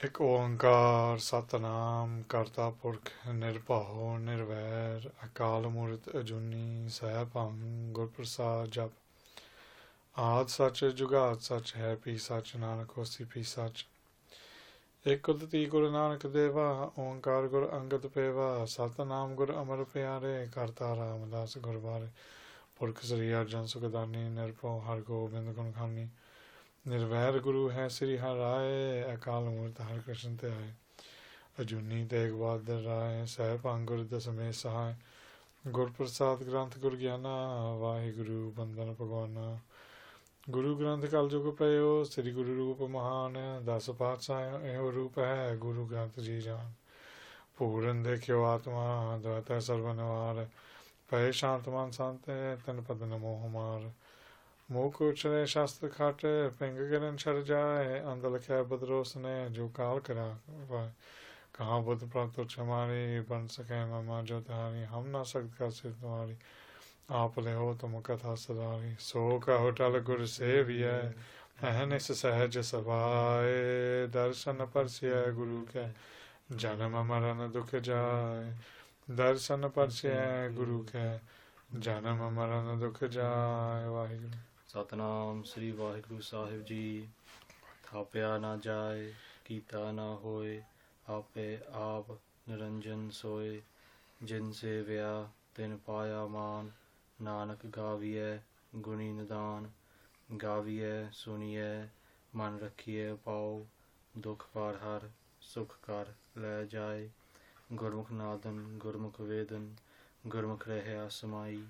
ਇੱਕ ਓੰਕਾਰ ਸਤਨਾਮ ਕਰਤਾ ਪੁਰਖ ਨਿਰਭਉ ਨਿਰਵੈਰ ਅਕਾਲ ਮੂਰਤ ਅਜੂਨੀ ਸੈਭੰ ਗੁਰ ਪ੍ਰਸਾਦ ਜਪ ਆਦ ਸੱਚ ਜੁਗਾਦ ਸੱਚ ਹੈ ਪੀ ਸੱਚ ਨਾਨਕ ਹੋਸੀ ਪੀ ਸੱਚ ਇੱਕ ਉਦਤੀ ਗੁਰੂ ਨਾਨਕ ਦੇਵਾ ਓੰਕਾਰ ਗੁਰ ਅੰਗਦ ਪੇਵਾ ਸਤਨਾਮ ਗੁਰ ਅਮਰ ਪਿਆਰੇ ਕਰਤਾ ਰਾਮਦਾਸ ਗੁਰਬਾਰੇ ਪੁਰਖ ਸ੍ਰੀ ਅਰਜਨ ਸੁਖਦਾਨੀ ਨਿਰਭਉ ਹਰਿ ਗੋਬਿੰਦ ਗੁਣ ਖਾਨੀ निर्वैर गुरु है श्री हर राय अकाल मूर्त हर कृष्ण ते आए अजूनी तेग बहादुर राय सहब अंगुर दसमें सहाय गुर प्रसाद ग्रंथ गुर ज्ञाना वाहे गुरु बंदन भगवाना गुरु ग्रंथ कल जुग पयो श्री गुरु रूप महान 10 पातशाह एहो रूप है गुरु ग्रंथ जी जान पूरन देखियो आत्मा द्वैत सर्वनवार पय शांत मन संत तन पद नमो हमार मूक उचरे शास्त्र खाटे पिंग गिरन छर जाए अंध लिखे बदरोस ने जो काल करा कहाँ बुद्ध प्राप्त हमारी बन सके ममा जो तुम्हारी हम ना सकते कैसे तुम्हारी आप ले हो तुम कथा सदारी सो कहो टल गुर सेविय अहनिस सहज सभाए दर्शन परसिय गुरु के जन्म मरण दुख जाए दर्शन परसिय गुरु के जन्म मरण दुख जाए वाहिगुरु सतनाम श्री वाहिगुरु साहिब जी थापिया ना जाए कीता ना होए आपे आप निरंजन सोए जिन से व्या तिन पाया मान नानक गाविए गुणी निदान गाविए सुनिए मन रखिए पाओ दुख पार हर सुख कर ले जाए गुरमुख नादन गुरमुख वेदन गुरमुख रहे समाई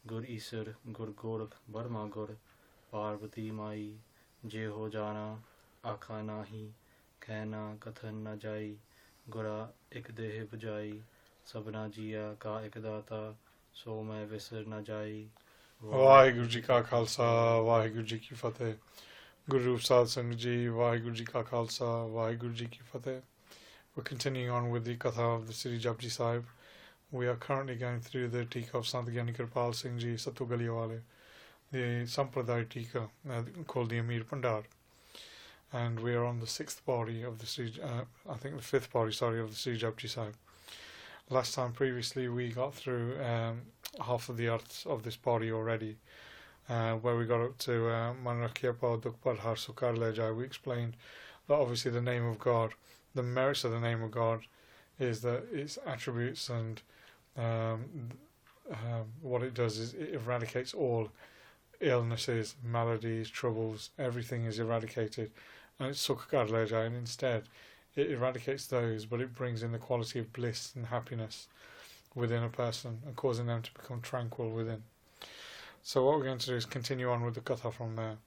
गुर ईसर गुर गोरख बर्मा गुर पार्वती माई जे हो जाना आखा नाही कहना कथन न जाई गुरा एक देह बुझाई सबना जिया का एक दाता सो मैं विसर न जाई वाहिगुरु जी का खालसा वाहिगुरु जी की फतेह गुरु रूप साध संगत जी वाहिगुरु जी का खालसा वाहिगुरु जी की फतेह. We're continuing on with the Katha of the Sri Japji Sahib. We are currently going through the teeka of Sant Kirpal Singh Ji Satogaliwale, the Sampardaic teeka called the Amir Pandar, and we are on the sixth Pauri of the Sri, I think the fifth Pauri, sorry, of the Sri Japji Sahib. Last time previously we got through half of the arths of this Pauri already, where we got up to Manrakirpal Dukpar Har Sukar Lejai. We explained that obviously the name of God, the merits of the name of God is that its attributes and what it does is it eradicates all illnesses, maladies, troubles, everything is eradicated, and it's sukkar lejai, and instead it eradicates those, but it brings in the quality of bliss and happiness within a person and causing them to become tranquil within. So what we're going to do is continue on with the katha from there.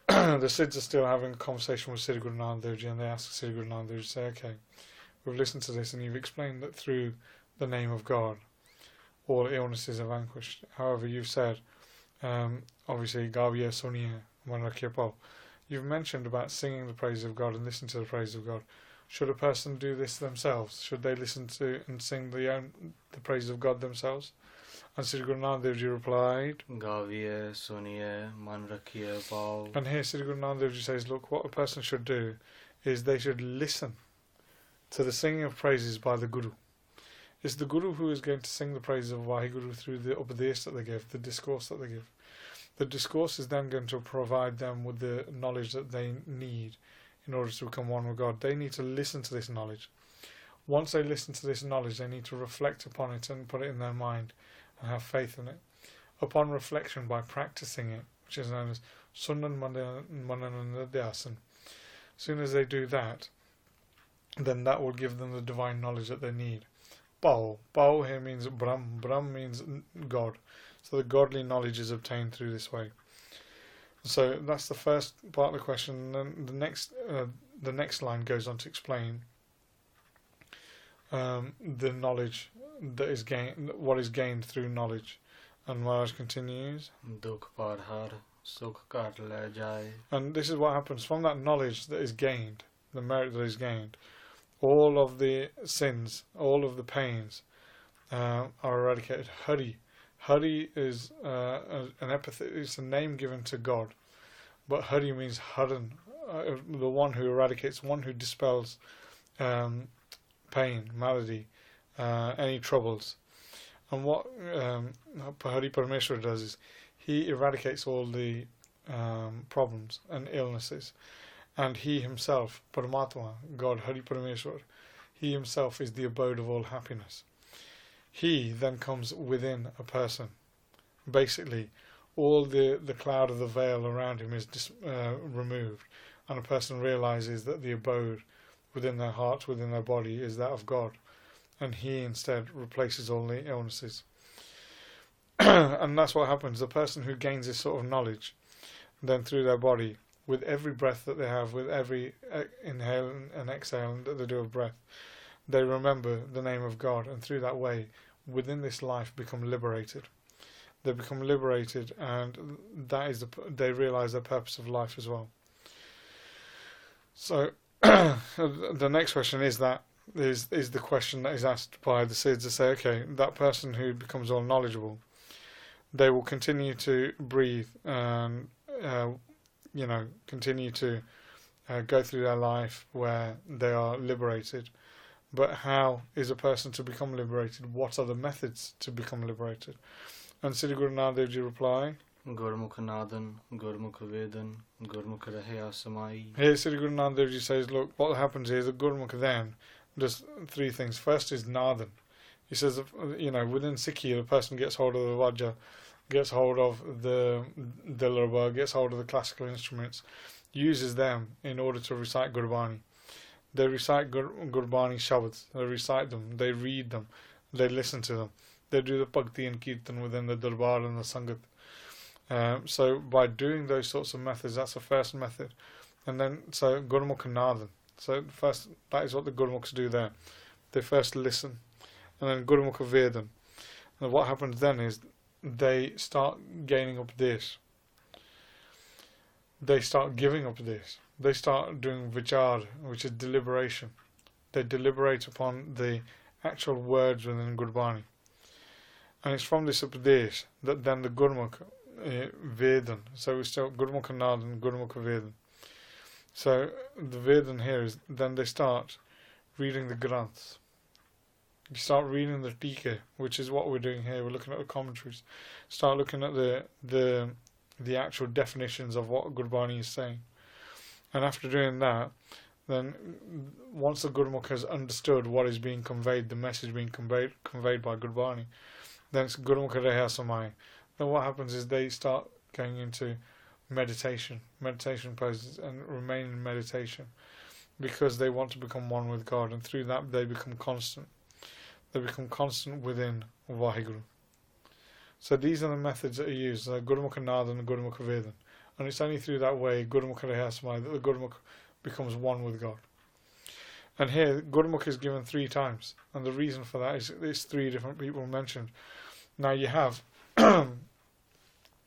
The Siddhs are still having a conversation with Sri Guru Nanak Dev Ji, and they ask Sri Guru Nanak Dev Ji, say, okay, we've listened to this and you've explained that through the name of God all illnesses are vanquished. However, you've said obviously Gaviya Suniya Manrakirpal, you've mentioned about singing the praise of God and listening to the praise of God. Should a person do this themselves? Should they listen to and sing the praise of God themselves? And Sri Guru Nanak Dev Ji replied, गाविए सुनिए मन रखिए पाओ. and here Sri Guru Nanak Dev Ji says, look, what a person should do is they should listen to the singing of praises by the Guru. It's the Guru who is going to sing the praises of Vaheguru through the upadesh that they give, the discourse that they give. The discourse is then going to provide them with the knowledge that they need in order to become one with God. They need to listen to this knowledge. Once they listen to this knowledge, they need to reflect upon it and put it in their mind and have faith in it. Upon reflection, by practicing it, which is known as Sunnan Mananadhyasan, as soon as they do that, then that will give them the divine knowledge that they need. Pao. Pao here means Brahm. Brahm means God. So the godly knowledge is obtained through this way. So that's the first part of the question. And then the next line goes on to explain the knowledge that is gained, what is gained through knowledge. And Maharaj continues, दुख पार हर सुख कर ले जाए. and this is what happens from that knowledge that is gained, the merit that is gained. All of the sins, all of the pains are eradicated. Hari. Hari is an epithet, it's a name given to God. But Hari means Haran, the one who eradicates, one who dispels pain, malady, any troubles. And what Hari Parameshwar does is he eradicates all the problems and illnesses, and he himself, Paramatma, God, Hari Parameshwar, he himself is the abode of all happiness. He then comes within a person. Basically, all the cloud of the veil around him is removed, and a person realizes that the abode within their heart, within their body, is that of God, and he instead replaces all the illnesses. And that's what happens. The person who gains this sort of knowledge, then through their body, with every breath that they have, with every inhale and exhale that they do of breath, they remember the name of God, and through that way, within this life, become liberated. They become liberated, and that is they realize their purpose of life as well. So the next question is the question that is asked by the Siddhs to say, okay, that person who becomes all knowledgeable, they will continue to breathe and continue to go through their life where they are liberated. But how is a person to become liberated? What are the methods to become liberated? And Sri Guru Nanak Dev Ji reply, Gurmukh Nadan, Gurmukh Vedan, Gurmukh Rahya Samai. Here Sri Guru Nanak Dev Ji says, look, what happens is the Gurmukh then does three things. First is Nadan. He says, within Sikhi, the person gets hold of the Vajra, gets hold of the Dilraba, gets hold of the classical instruments, uses them in order to recite Gurbani. They recite Gurbani Shabads, they recite them, they read them, they listen to them, they do the Bhakti and Kirtan within the Darbar and the Sangat. So by doing those sorts of methods, that's the first method. And then, so Gurmukh Nadan. So first, that is what the Gurmukhs do there. They first listen. And then Gurmukh Vedan. And what happens then is they start gaining up this. They start giving up this. They start doing vichar, which is deliberation. They deliberate upon the actual words within Gurbani. And it's from this upadesh that then the Gurmukh Vedan, so we still Gurmukh Nadan, Gurmukh Vedan. So the Vedan here is then they start reading the Granth. You start reading the teeka, which is what we're doing here. We're looking at the commentaries. Start looking at the actual definitions of what Gurbani is saying. And after doing that, then once the Gurmukh has understood what is being conveyed, the message being conveyed by Gurbani, then it's Gurmukh Reha Samai. Then what happens is they start going into meditation poses, and remain in meditation because they want to become one with God, and through that they become constant. They become constant within Vaheguru. So these are the methods that are used, Gurmukh Nadan and Gurmukh Vedan. And it's only through that way, Gurmukh Rehasamai, that the Gurmukh becomes one with God. And here, Gurmukh is given 3 times. And the reason for that is there's 3 different people mentioned. Now you have a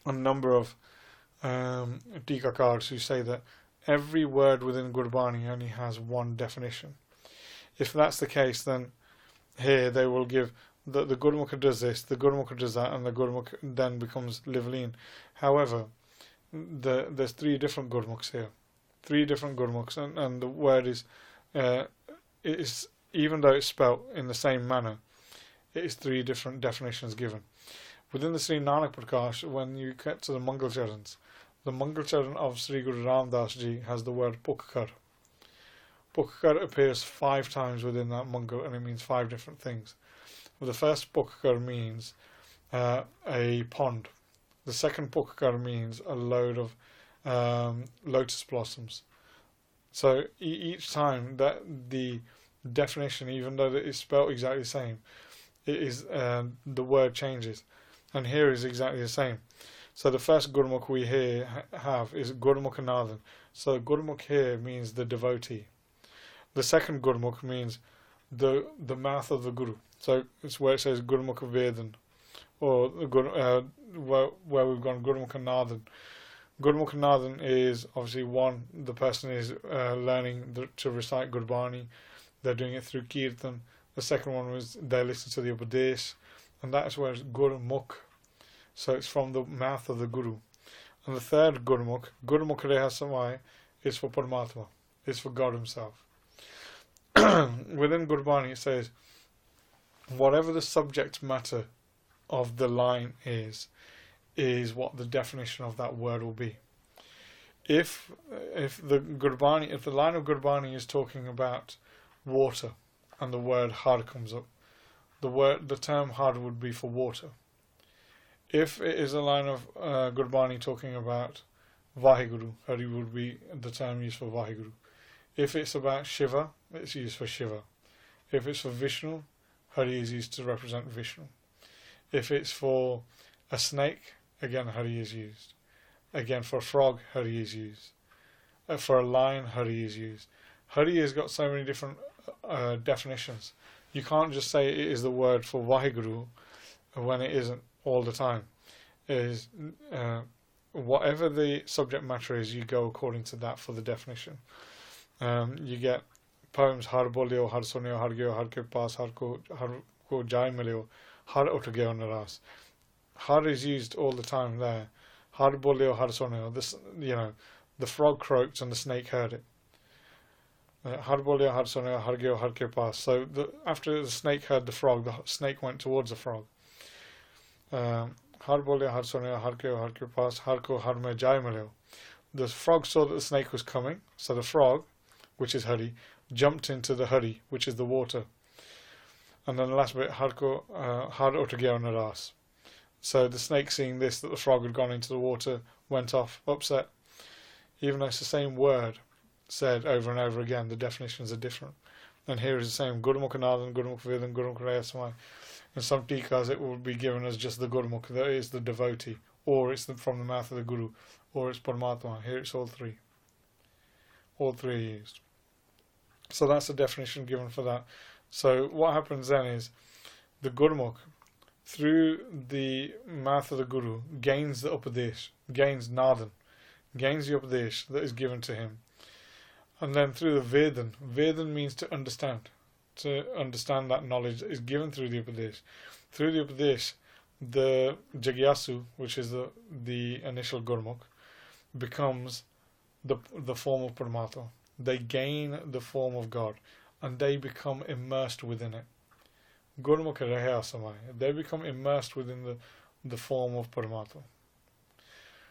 number of teeka cards who say that every word within Gurbani only has one definition. If that's the case, then here they will give the Gurmukh does this, the Gurmukh does that, and the Gurmukh then becomes Livleen. However, there's 3 different Gurmukhs here. 3 different Gurmukhs, and the word is even though it's spelt in the same manner, it is 3 different definitions given. Within the Sri Nanak Prakash, when you get to the Mangal Charans, the Mangal Charan of Sri Guru Ram Das Ji has the word Pukkar. Pukkar appears 5 times within that Mangal, and it means 5 different things. The first Pukkar means a pond. The second Pukkar means a load of lotus blossoms. So each time that the definition, even though it is spelled exactly the same, it is the word changes, and here is exactly the same. So the first Gurmukh we here have is Gurmukh Nadan. So Gurmukh here means the devotee. The second Gurmukh means the mouth of the Guru. So it's where it says Gurmukh Vedan, or where we've gone Gurmukh Nadan. Gurmukh Nadan is obviously one, the person is learning to recite Gurbani. They're doing it through Kirtan. The second one was they listen to the Upadesh, and that's where it's Gurmukh. So it's from the mouth of the Guru. And the third Gurmukh, Gurmukh Rehasamai, is for Paramatma, is for God Himself. Within Gurbani it says, whatever the subject matter of the line is what the definition of that word will be. If the line of Gurbani is talking about water, and the word har comes up, the term har would be for water. If it is a line of Gurbani talking about Vaheguru, Hari would be the term used for Vaheguru. If it's about Shiva, it's used for Shiva. If it's for Vishnu, Hari is used to represent Vishnu. If it's for a snake, again Hari is used. Again, for a frog, Hari is used. For a lion, Hari is used. Hari has got so many different definitions. You can't just say it is the word for Vaheguru when it isn't all the time. Whatever the subject matter is, you go according to that for the definition. You get poems har bolyo, har sunyo, har gyo, har ke paas, har ko jai milyo, har ut gayo naras. Har is used all the time there. Har bolyo, har sunyo. This, the frog croaked and the snake heard it. Har bolyo, har sunyo, har gyo, har ke paas. So after the snake heard the frog, the snake went towards the frog. Har bolyo, har sunyo, har gyo, har ke paas, har ko har me jai milyo. The frog saw that the snake was coming, so the frog, which is Hari, jumped into the Hari, which is the water. And then the last bit, har ut gayo naras. So the snake, seeing this, that the frog had gone into the water, went off, upset. Even though it's the same word said over and over again, the definitions are different. And here is the same, Gurmukhi Nadan, Gurmukhi Vedan, Gurmukhi Reyasamai. In some teekas it will be given as just the Gurmukh, that is the devotee, or it's from the mouth of the Guru, or it's Paramatma. Here it's all three. All three are used. So that's the definition given for that. So what happens then is, the Gurmukh, through the mouth of the Guru, gains the Upadesh, gains Nadan, gains the Upadesh that is given to him. And then through the Vedan, Vedan means to understand that knowledge that is given through the Upadesh. Through the Upadesh, the Jagyasu, which is the initial Gurmukh, becomes the form of Paramatma. They gain the form of God, and they become immersed within it. Gurmukhi Rehasamai, they become immersed within the form of Paramatma.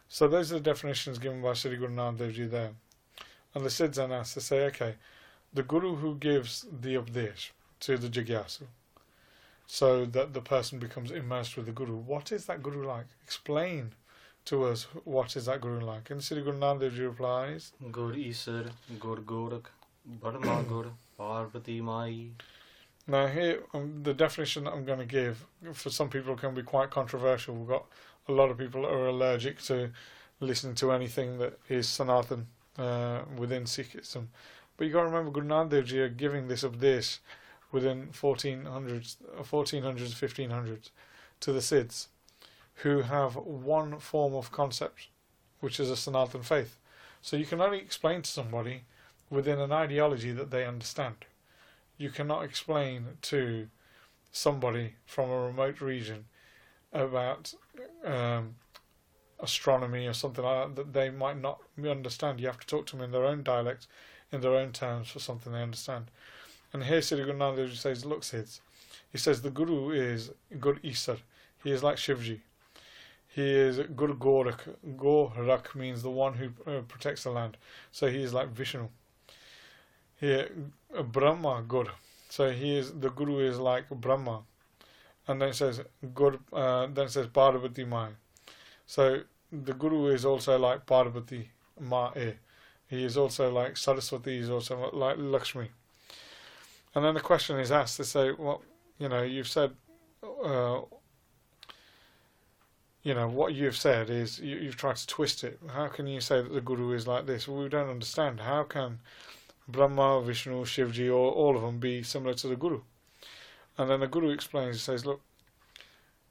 So those are the definitions given by Sri Guru Nanak Dev Ji there. And the Siddhs then ask to say, okay, the Guru who gives the Upadesh to the Jagyasu, so that the person becomes immersed with the Guru, what is that Guru like? Explain to us what is that Guru like. And Sri Guru Nanak Dev Ji replies, Gur Isar, Gur Gorak, Brahma Gur, Parvati Mai. Now here, the definition that I'm going to give, for some people can be quite controversial. We've got a lot of people that are allergic to listening to anything that is Sanatan within Sikhism. But you've got to remember, Guru Nanak Dev Ji are giving this Upadesh within 1400s, 1500s to the Siddhs, who have one form of concept, which is a Sanatan faith. So you can only explain to somebody within an ideology that they understand. You cannot explain to somebody from a remote region about astronomy or something like that they might not understand. You have to talk to them in their own dialect, in their own terms, for something they understand. And here Sri Guru Nanak Dev Ji says, look Siddhs, he says the Guru is Gur Isar. He is like Shivji. He is Gur Gorak. Gorak means the one who protects the land. So he is like Vishnu. Here, Brahma Gur. So the Guru is like Brahma. And then it says Parvati Mai. So the Guru is also like Parvati Mae. He is also like Saraswati. He is also like Lakshmi. And then the question is asked to say, well, you've said, what you've said is you've tried to twist it. How can you say that the Guru is like this? Well, we don't understand. How can Brahma, Vishnu, Shivji, or all of them be similar to the Guru? And then the Guru explains, he says, look,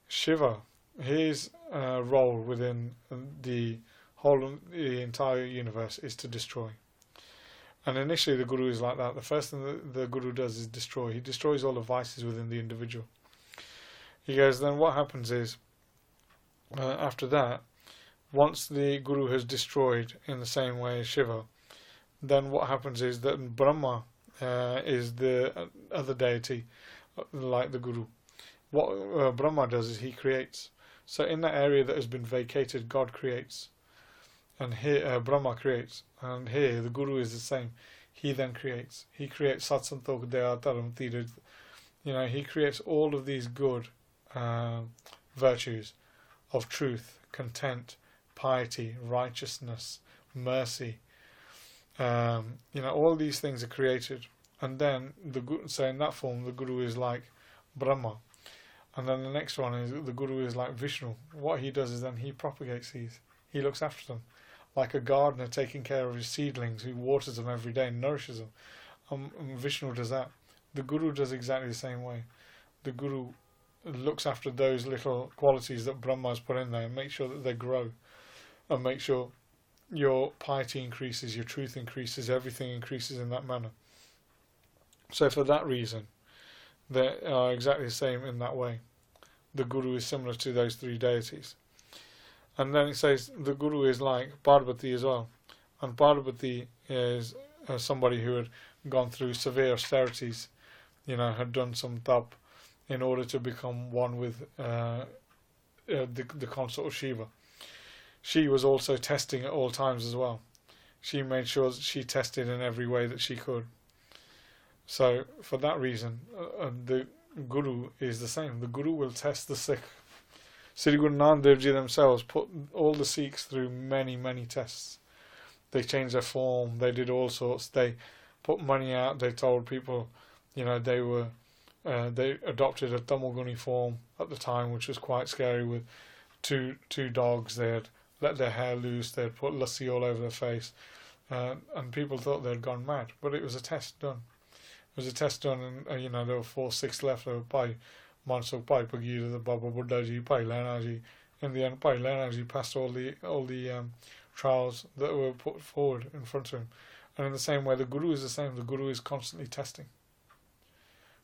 Shiva, his role within the entire universe is to destroy. And initially the Guru is like that. The first thing that the Guru does is destroy. He destroys all the vices within the individual. He goes, then what happens is, after that, once the Guru has destroyed in the same way as Shiva, then what happens is that Brahma is the other deity, like the Guru. What Brahma does is he creates. So in that area that has been vacated, God creates, and here Brahma creates, and here the Guru is the same. He then creates. He creates Satsantog Daya Taram Tirid. He creates all of these good virtues of truth, content, piety, righteousness, mercy. All these things are created, and then so in that form the Guru is like Brahma, and then the next one is the Guru is like Vishnu. What he does is then he propagates these. He looks after them, like a gardener taking care of his seedlings, who waters them every day and nourishes them. Vishnu does that. The Guru does exactly the same way. The Guru looks after those little qualities that Brahma has put in there and makes sure that they grow, and make sure your piety increases, your truth increases, everything increases in that manner. So for that reason, they are exactly the same in that way. The Guru is similar to those three deities. And then it says the Guru is like Parvati as well. And Parvati is somebody who had gone through severe austerities, had done some tap in order to become one with the consort of Shiva. She was also testing at all times as well. She made sure that she tested in every way that she could. So for that reason, the Guru is the same. The Guru will test the Sikh. Sri Guru Nanak Dev Ji themselves put all the Sikhs through many, many tests. They changed their form. They did all sorts. They put money out. They told people, they adopted a Tamaguni form at the time, which was quite scary, with two dogs. They had let their hair loose. They had put lassi all over their face, and people thought they'd gone mad. But it was a test done. It was a test done, and there were 4 Sikhs left. There were Pai Mansukh, Pai Pagir, the Baba Buddha Ji, Pai Lena Ji. In the end, Pai Lena Ji passed all the trials that were put forward in front of him. And in the same way, the Guru is the same. The Guru is constantly testing.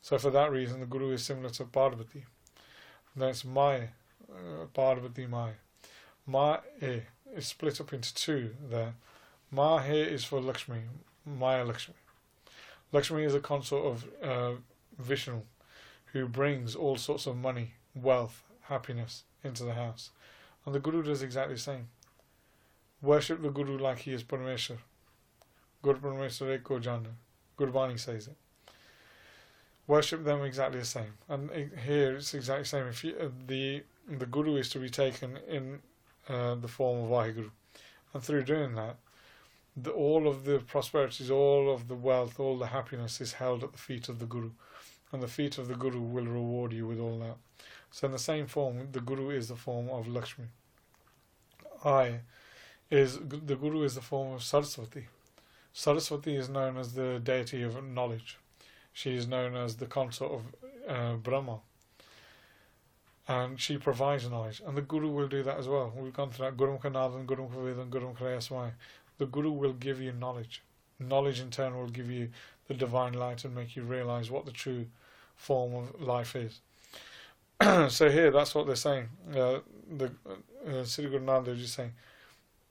So for that reason, the Guru is similar to Parvati. And then it's Maya, Parvati Maya. Maya is split up into two there. Ma here is for Lakshmi, Maya Lakshmi. Lakshmi is a consort of Vishnu, who brings all sorts of money, wealth, happiness into the house. And the Guru does exactly the same. Worship the Guru like he is Parameshwar. Guru Parameshwar Eko Jana. Gurbani says it. Worship them exactly the same. And here it's exactly the same. If the Guru is to be taken in the form of Vaheguru. And through doing that, all of the prosperities, all of the wealth, all the happiness is held at the feet of the Guru. And the feet of the Guru will reward you with all that. So in the same form, the Guru is the form of Lakshmi. The Guru is the form of Saraswati. Saraswati is known as the deity of knowledge. She is known as the consort of Brahma. And she provides knowledge. And the Guru will do that as well. We've gone through that. Gurmukhi Nadan, Gurmukhi Vedan, Gurmukhi Asmai. The Guru will give you knowledge. Knowledge in turn will give you the divine light and make you realize what the true form of life is. So here, that's what they're saying. Sri Guru Nanak Dev Ji is saying,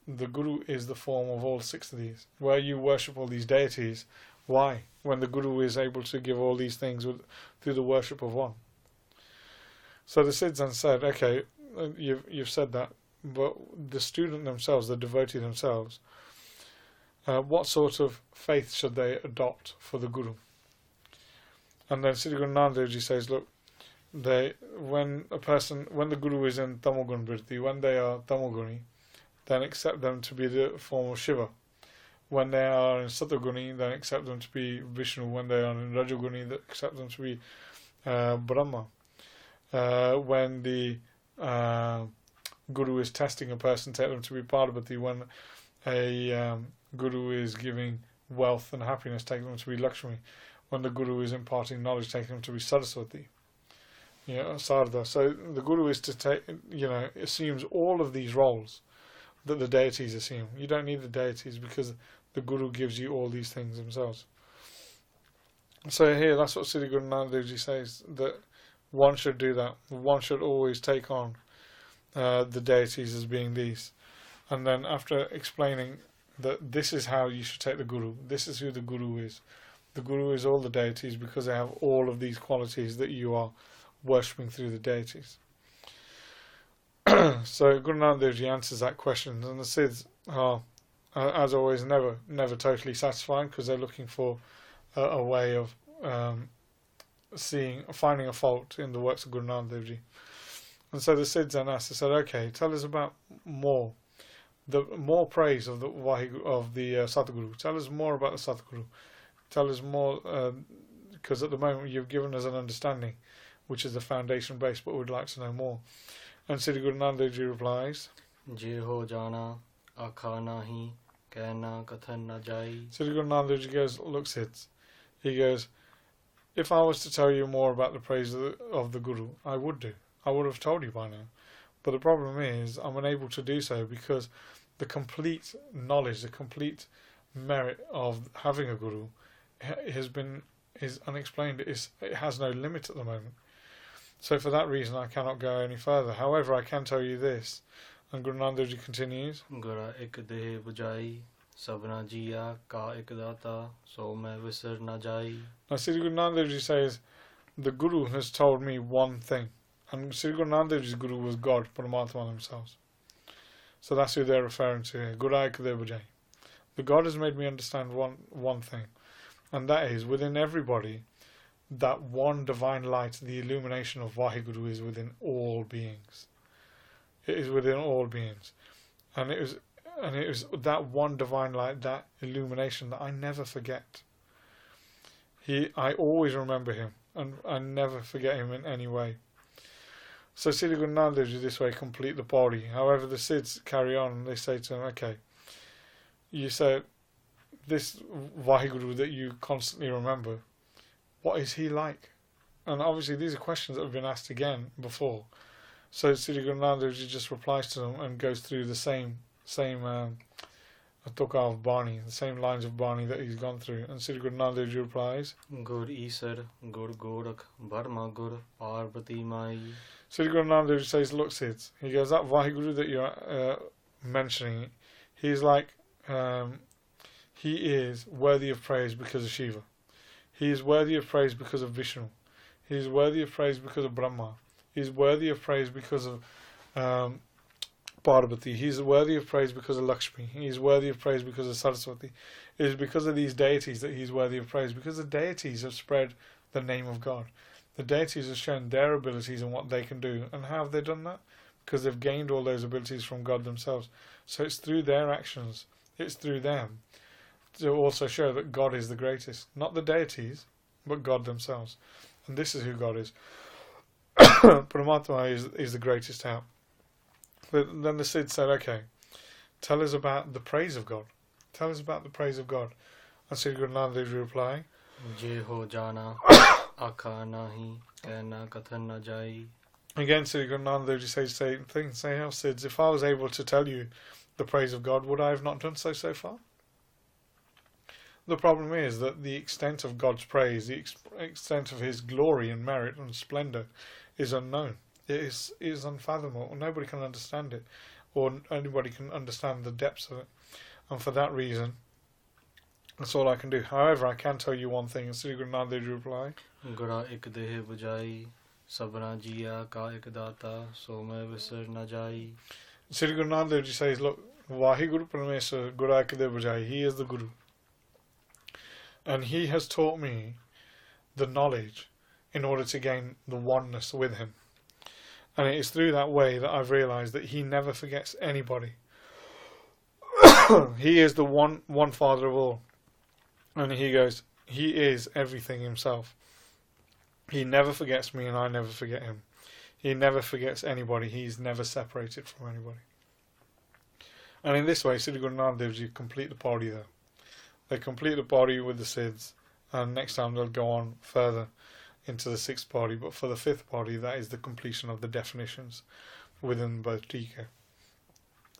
the Guru is the form of all 6 of these. Where you worship all these deities, why? When the Guru is able to give all these things through the worship of one. So the Siddhs then said, okay, you've said that, but the student themselves, the devotee themselves, what sort of faith should they adopt for the Guru? And then Sri Guru Nanak Dev Ji says, look, when the Guru is in Tamogun Vritti, when they are Tamoguni, then accept them to be the form of Shiva. When they are in Satoguni, then accept them to be Vishnu. When they are in Rajoguni, then accept them to be Brahma. When the Guru is testing a person, take them to be Parvati. When a Guru is giving wealth and happiness, take them to be Lakshmi. When the Guru is imparting knowledge, take them to be Saraswati. Sarda. So the Guru is to take, assumes all of these roles that the deities assume. You don't need the deities because the Guru gives you all these things themselves. So here, that's what Sri Guru Nanak Dev Ji says, that one should do that. One should always take on the deities as being these. And then after explaining that this is how you should take the Guru. This is who the Guru is. The Guru is all the deities because they have all of these qualities that you are worshipping through the deities. So Guru Nanak Dev Ji answers that question, and the Siddhs are, as always, never totally satisfied because they're looking for a way of finding a fault in the works of Guru Nanak Dev Ji. And so the Siddhs then asked, they said, okay, tell us about more praise of the Satoguru. Tell us more about the Satoguru. Tell us more, because at the moment you've given us an understanding, which is the foundation base, but we'd like to know more. And Sri Guru Nanak Dev Ji replies, Je ho jana akha nahi kehna kathan na jai. Sri Guru Nanak Dev Ji goes, look Siddhs, he goes, if I was to tell you more about the praise of the Guru, I would do. I would have told you by now. But the problem is, I'm unable to do so because the complete knowledge, the complete merit of having a Guru is unexplained. It has no limit at the moment. So for that reason, I cannot go any further. However, I can tell you this. And Guru Nanak Dev Ji continues, Gura ek dehe bujai, sabna jiya ka ek data, so main visar na jai. Now Sri Guru Nanak Dev Ji says, the Guru has told me one thing. And Sri Guru Nanak Dev Ji's Guru was God, Paramatma themselves. So that's who they're referring to here. Guru ek dehe bujai. The God has made me understand one thing. And that is, within everybody, that one divine light, the illumination of Vaheguru, is within all beings. It is within all beings. And it was that one divine light, that illumination, that I never forget. I always remember him, and I never forget him in any way. So Sri Guru Nanak Dev Ji this way complete the Pauri. However, the Siddhs carry on and they say to him, okay, you said this Vaheguru that you constantly remember, what is he like? And obviously these are questions that have been asked again before. So Sri Guru Nanak Dev Ji just replies to them and goes through the same toka of Bani, the same lines of Bani that he's gone through. And Sri Guru Nanak Dev Ji replies, Gur Isar, Gur Gorak, Barma Gur, Parvati Mai. Sri Guru Nanak Dev Ji says, look Siddhs, he goes, that Vaheguru that you're mentioning, he's like, he is worthy of praise because of Shiva. He is worthy of praise because of Vishnu. He is worthy of praise because of Brahma. He is worthy of praise because of Parvati. He is worthy of praise because of Lakshmi. He is worthy of praise because of Saraswati. It is because of these deities that he is worthy of praise, because the deities have spread the name of God. The deities have shown their abilities and what they can do. And how have they done that? Because they've gained all those abilities from God themselves. So it's through their actions, it's through them, to also show that God is the greatest. Not the deities, but God themselves. And this is who God is. Paramatma is the greatest out. Then the Siddhs said, okay, tell us about the praise of God. Tell us about the praise of God. And Sri Guru Nanak Dev Ji reply, Je ho jana akha nahi kehna kathan na jai. Again, Sri Guru Nanak Dev Ji says the same thing. Say, how Siddhs, if I was able to tell you the praise of God, would I have not done so far? The problem is that the extent of God's praise, the extent of his glory and merit and splendour is unknown. It is unfathomable. Nobody can understand it, or anybody can understand the depths of it. And for that reason, that's all I can do. However, I can tell you one thing. And Sri Guru Nanak Dev Ji reply, Gura ek dehe bujai, sabna jiya ka ek data, so main visar na jai. Sri Guru Nanak Dev Ji says, look, Vaheguru Parameswar, Guru ek dehe bujai, he is the Guru. And he has taught me the knowledge in order to gain the oneness with him. And it is through that way that I've realised that he never forgets anybody. He is the one Father of all. And he goes, he is everything himself. He never forgets me and I never forget him. He never forgets anybody. He's never separated from anybody. And in this way, Sri Guru Nanak Dev Ji complete the Pauri there. They complete the Pauri with the Siddhs, and next time they'll go on further into the sixth Pauri. But for the fifth Pauri, that is the completion of the definitions within both teeka.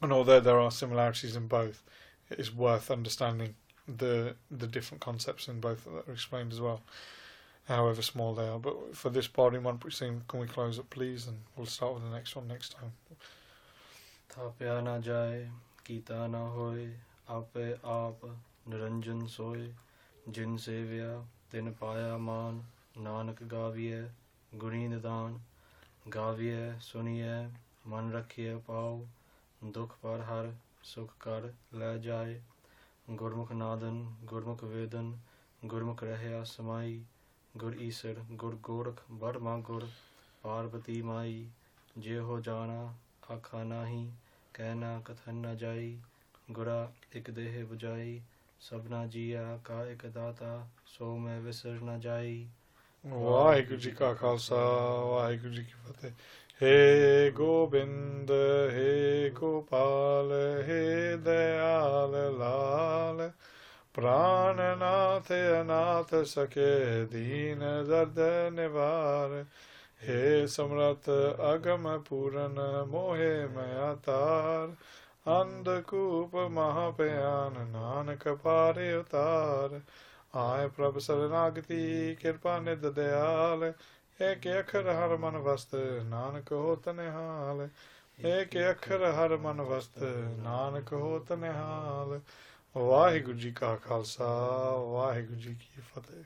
And although there are similarities in both, it is worth understanding the different concepts in both that are explained as well, however small they are. But for this Pauri, Kamalpreet Singh, can we close it please, and we'll start with the next one next time. Thapya na jaye, kita na hoye, ਆਪੇ ਆਪ ਨਿਰੰਜਨ ਸੋਏ। ਜਿਨ ਸੇਵਿਆ ਤਿਨ ਪਾਇਆ ਮਾਨ। ਨਾਨਕ ਗਾਵੀਐ ਗੁਣੀ ਨਿਦਾਨ। ਗਾਵੀਐ ਸੁਣੀਐ ਮਨ ਰਖੀਐ ਪਾਉ। ਦੁਖ ਪਰ ਹਰ ਸੁਖ ਕਰ ਲੈ ਜਾਏ। ਗੁਰਮੁਖ ਨਾਦਨ ਗੁਰਮੁਖ ਵੇਦਨ। ਗੁਰਮੁਖ ਰਹਿਆ ਸਮਾਈ। ਗੁਰ ਈਸਰ ਗੁਰ ਗੋਰਖ ਬਰਮਾ ਗੁਰ। ਪਾਰਬਤੀ ਮਾਈ। ਜੇ ਹੋ ਜਾਣਾ ਆਖਾ ਨਾਹੀ। ਕਹਿਣਾ ਕਥਨ ਨ ਜਾਈ। ਗੁਰਾ ਇਕ ਦੇਹ ਬੁਝਾਈ। ਸਭਨਾ ਜੀਆ ਕਾ ਇਕ ਦਾਤਾ। ਸੋ ਮੈਂ ਵਿਸਰ ਨ ਜਾਈ। ਵਾਹਿਗੁਰੂ ਜੀ ਕਾ ਖਾਲਸਾ ਵਾਹਿਗੁਰੂ ਜੀ ਕੀ ਫਤਿਹ। ਹੇ ਗੋਬਿੰਦ ਹੇ ਗੋਪਾਲ ਹੇ ਦਇਆਲ ਲਾਲ। ਪ੍ਰਾਨਨਾਥ ਅਨਾਥ ਸਕੇ ਦੀਨ ਦਰਦ ਨਿਵਾਰ। ਹੇ ਸਮਰਥ ਅਗਮ ਪੂਰਨ ਮੋਹਿ ਮਇਆ ਤਾਰ। ਅੰਧਕੂਪ ਮਹਾਭਿਆਨ ਨਾਨਕ ਪਾਰਿ ਉਤਾਰ। ਆਏ ਪ੍ਰਭ ਸਰਨਾਗਤੀ ਕਿਰਪਾ ਨਿਧ ਦਿਆਲ। ਏਕ ਅੱਖਰ ਹਰ ਮਨ ਵਸਤ ਨਾਨਕ ਹੋਤ ਨਿਹਾਲ। ਏਕ ਅੱਖਰ ਹਰ ਮਨ ਵਸਤ ਨਾਨਕ ਹੋਤ ਨਿਹਾਲ। ਵਾਹਿਗੁਰੂ ਜੀ ਕਾ ਖਾਲਸਾ ਵਾਹਿਗੁਰੂ ਜੀ ਕੀ ਫਤਿਹ।